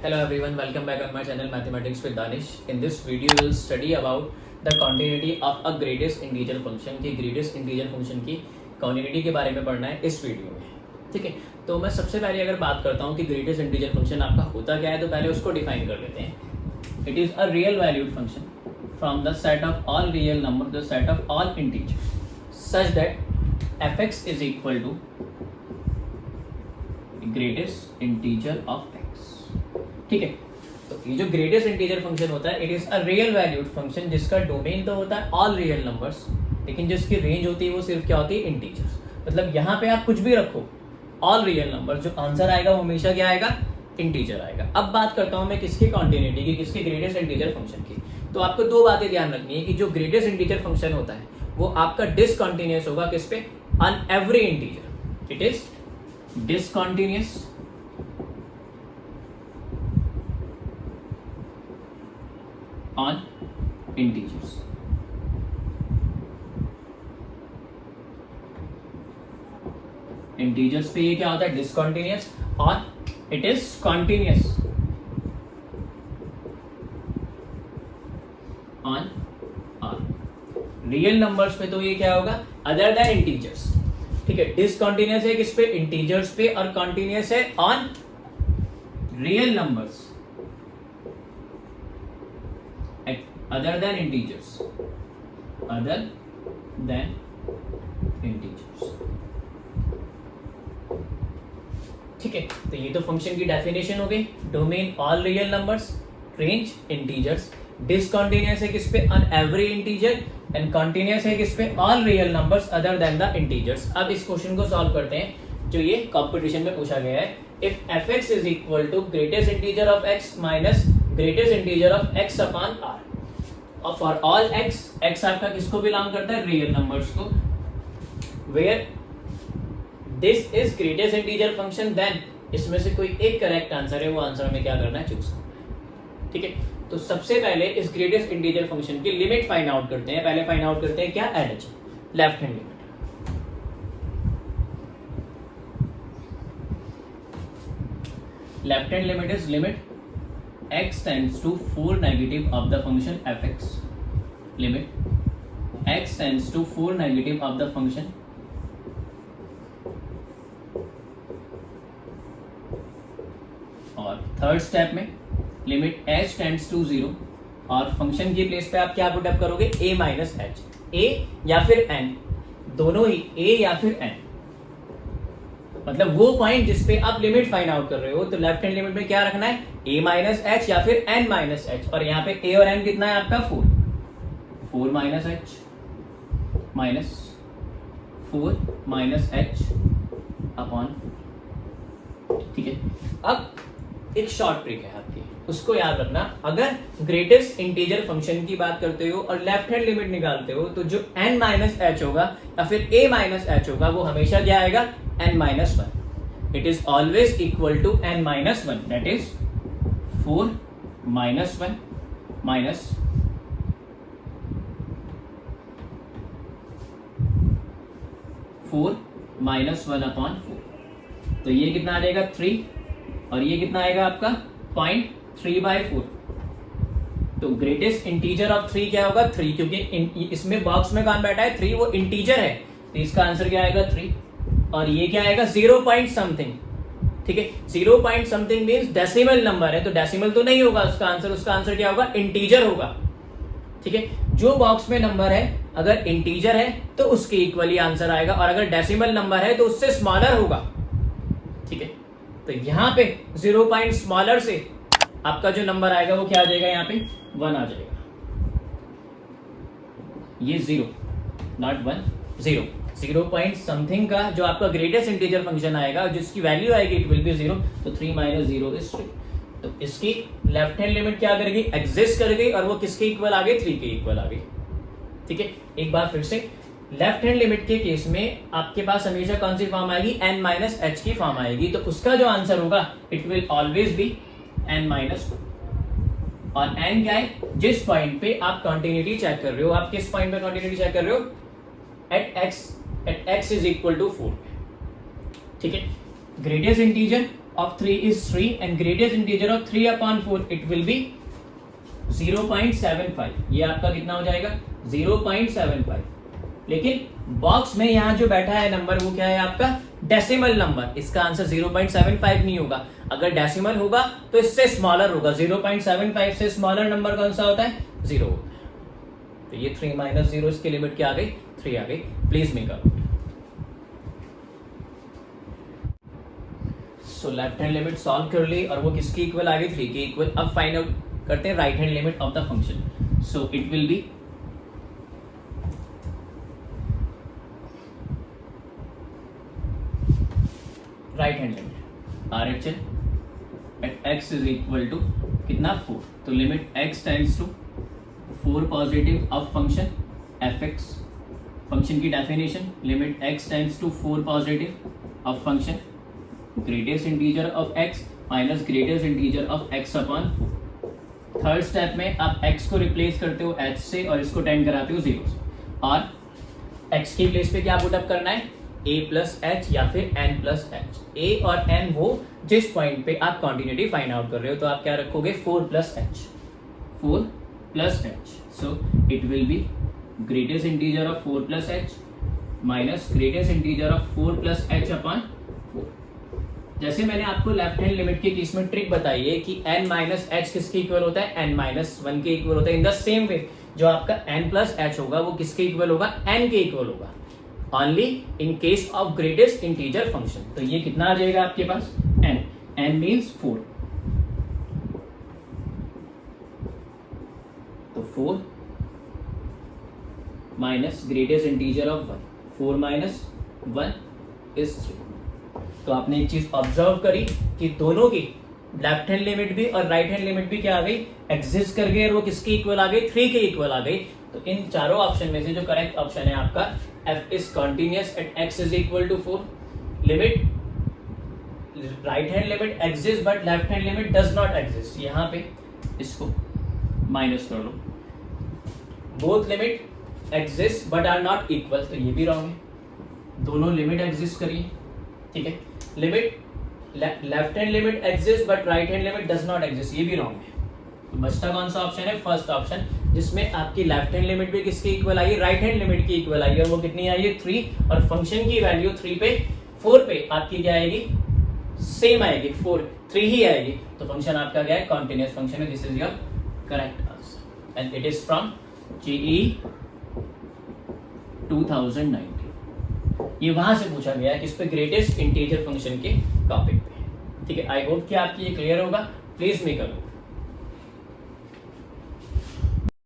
Hello everyone, welcome back on my channel Mathematics with Danish. In this video we will study about the continuity of a greatest integer function की greatest integer function की continuity के बारे में पढ़ना है इस video में. ठीक है, तो मैं सबसे पहले अगर बात करता हूँ कि greatest integer function आपका होता क्या है, तो पहले उसको डिफाइन कर लेते हैं. It is a real valued function from the set of all real numbers, the set of all integers, such that fx is equal to greatest integer of x. ठीक है, तो ये जो ग्रेटेस्ट इंटीजर फंक्शन होता है, it is a real valued function जिसका domain तो होता है ऑल रियल नंबर्स, लेकिन जिसकी रेंज होती है वो सिर्फ क्या होती है, इंटीजर्स. मतलब यहाँ पे आप कुछ भी रखो, ऑल रियल नंबर, जो आंसर आएगा वो हमेशा क्या आएगा, इंटीजर आएगा. अब बात करता हूँ मैं किसकी कॉन्टिन्यूटी की, किसके ग्रेटेस्ट इंटीजर फंक्शन की. तो आपको दो बातें ध्यान रखनी है कि जो ग्रेटेस्ट इंटीजर फंक्शन होता है वो आपका डिसकंटिन्यूअस होगा किस पे, on every integer. It is discontinuous on integers. Integers पे ये क्या होता है, डिसकंटिन्यूअस, और it is continuous on R. Real numbers पे तो ये क्या होगा, अदर देन इंटीजर्स. ठीक है, डिसकंटिन्यूअस है किस पे, इंटीजर्स पे, और कॉन्टिन्यूअस है on real numbers other than integers, other than integers. ठीक है, तो ये तो फंक्शन की डेफिनेशन हो गई. Domain all real numbers, range integers, discontinuous है किस पे, on every integer, and continuous है किस पे, all real numbers other than the integers. अब इस क्वेश्चन को सॉल्व करते हैं जो ये कंपटीशन में पूछा गया है. If fx is equal to greatest integer of x minus greatest integer of x upon r, और फॉर ऑल x, x आपका किसको बिलोंग करता है, रियल नंबर्स को, where this is greatest integer function, then इसमें से कोई एक करेक्ट आंसर है, वो आंसर हमें क्या करना है, चूज करना है. ठीक है, तो सबसे पहले इस ग्रेटेस्ट इंटीजर फंक्शन की लिमिट फाइंड आउट करते हैं. पहले फाइंड आउट करते हैं क्या, LH, left hand limit. Left hand limit is limit x tends to 4 negative of the function fx, limit x tends to 4 negative of the function और third step में limit h tends to 0, और function की place पे आप क्या put up करोगे, a minus H, a या फिर n, दोनों ही a या फिर n. मतलब वो पॉइंट जिसपे आप लिमिट फाइंड आउट कर रहे हो, तो लेफ्ट हैंड लिमिट में क्या रखना है, a माइनस एच या फिर n माइनस एच, और यहाँ पे a और n कितना है आपका, 4 minus H minus 4 minus H upon. ठीक है, अब एक शॉर्ट ट्रिक है आपकी, उसको याद रखना. अगर ग्रेटेस्ट इंटीजर फंक्शन की बात करते हो और लेफ्ट हैंड लिमिट निकालते हो, तो जो n माइनस एच होगा या फिर a माइनस एच होगा, वो हमेशा क्या आएगा, n minus 1. It is always equal to n minus 1, that is 4 minus 1 minus 4 minus 1 upon 4. तो ये कितना आ जाएगा, 3, और ये कितना आएगा आपका 0.3/4. तो ग्रेटेस्ट इंटीजर ऑफ 3 क्या होगा, 3, क्योंकि इसमें बॉक्स में कौन बैठा है, 3, वो इंटीजर है, तो इसका आंसर क्या आएगा, 3. और ये क्या आएगा, 0 पॉइंट समथिंग. ठीक है, 0 point something means decimal number है, तो डेसिमल तो नहीं होगा उसका आंसर क्या होगा, इंटीजर होगा. ठीक है, जो बॉक्स में नंबर है अगर इंटीजर है तो उसके इक्वली आंसर आएगा, और अगर डेसिमल नंबर है तो उससे स्मॉलर होगा. ठीक है, तो यहाँ पे 0 पॉइंट स्मॉलर से आपका जो नंबर आएगा वो क्या आ जाएगा, यहाँ पे 1 आ जाएगा. ये 0 नॉट 1, 0 पॉइंट समथिंग का जो आपका ग्रेटेस्ट इंटीजर फंक्शन आएगा, जिसकी वैल्यू आएगी इट विल बी 0. तो 3 माइनस 0 इज 3. तो इसकी लेफ्ट हैंड लिमिट क्या कर गई, एग्जिस्ट कर गई, और वो किसके इक्वल आ गई, 3 के इक्वल आ गई. ठीक है, एक बार फिर से, लेफ्ट हैंड लिमिट के केस में आपके पास हमेशा कौन सी फॉर्म आएगी, n माइनस एच की फॉर्म आएगी. तो उसका जो आंसर होगा it will always be n minus 1. और n क्या है, जिस पॉइंट पे आप कंटिन्यूटी चेक कर रहे हो, आप किस पॉइंट पे कंटिन्यूटी चेक कर रहे हो, at x is equal to 4. ठीक है, greatest integer of 3 is 3 and greatest integer of 3 upon 4 it will be 0.75. ये आपका कितना हो जाएगा 0.75. लेकिन बॉक्स में यहाँ जो बैठा है नंबर वो क्या है आपका डेसिमल नंबर. इसका आंसर 0.75 नहीं होगा. अगर डेसिमल होगा तो इससे स्मॉलर होगा. 0.75 से स्मॉलर नंबर कौन सा होता है 0. तो ये 3 माइनस 0 इसकी लिमिट क्या आ गई 3 आ गई. Please make out. So left hand limit solve कर ली और वो किसकी इक्वल आ गई 3 के इक्वल. अब फाइंड आउट करते हैं right hand limit of the function. So it will be right hand limit R H L at x is equal to कितना 4. तो limit x tends to 4 positive of function f x. Function की definition limit x tends to 4 positive of function greatest integer of x minus greatest integer of x upon 4. Third step में आप x को replace करते हो h से और इसको tend कराते हो 0 से. और x की प्लेस पे क्या पुट अप करना है a प्लस एच या फिर n प्लस एच. a और n वो जिस पॉइंट पे आप कॉन्टिन्यूटी फाइंड आउट कर रहे हो. तो आप क्या रखोगे 4 plus H. 4 plus H. So it will B greatest integer of 4 plus H minus greatest integer of 4 plus H upon 4. जैसे मैंने आपको लेफ्ट हैंड लिमिट की केस में ट्रिक बताई है कि n माइनस एच किसके इक्वल होता है n माइनस 1 के इक्वल होता है. इन द सेम वे जो आपका n प्लस एच होगा वो किसके इक्वल होगा n के इक्वल होगा. Only in case of greatest integer function. तो ये कितना आ जाएगा आपके पास n. n means 4. तो 4 minus greatest integer of 1. 4 minus 1 is 3. तो आपने एक चीज ऑब्जर्व करी कि दोनों की लेफ्ट हैंड लिमिट भी और राइट हैंड लिमिट भी क्या आ गई एग्जिस्ट कर गई और वो किसके इक्वल आ गई 3 के इक्वल आ गई. तो इन चारों ऑप्शन में से जो करेक्ट ऑप्शन है आपका f is continuous at x is equal to 4. Limit right hand limit exist but left hand limit does not exist. यहाँ पे इसको माइनस कर लो. Both limit exist but are not equal. तो ये भी रॉन्ग है. दोनों लिमिट एग्जिस्ट करिए. ठीक है. Limit left hand limit exist but right hand limit does not exist. ये भी रॉन्ग है. तो बचता कौन सा ऑप्शन है फर्स्ट ऑप्शन जिसमें आपकी लेफ्ट हैंड लिमिट भी किसके इक्वल आई राइट हैंड लिमिट की इक्वल आई और वो कितनी आई है 3 और फंक्शन की वैल्यू 3 पे 4 पे आपकी क्या आएगी सेम आएगी 3 ही आएगी. तो फंक्शन आपका क्या है कॉन्टिन्यूअस फंक्शन है. This is your correct answer and it is from JEE 2019. ये वहां से पूछा गया है किस पे ग्रेटेस्ट इंटीजर फंक्शन के टॉपिक पे. ठीक है. आई होप कि आपकी ये क्लियर होगा. Please make a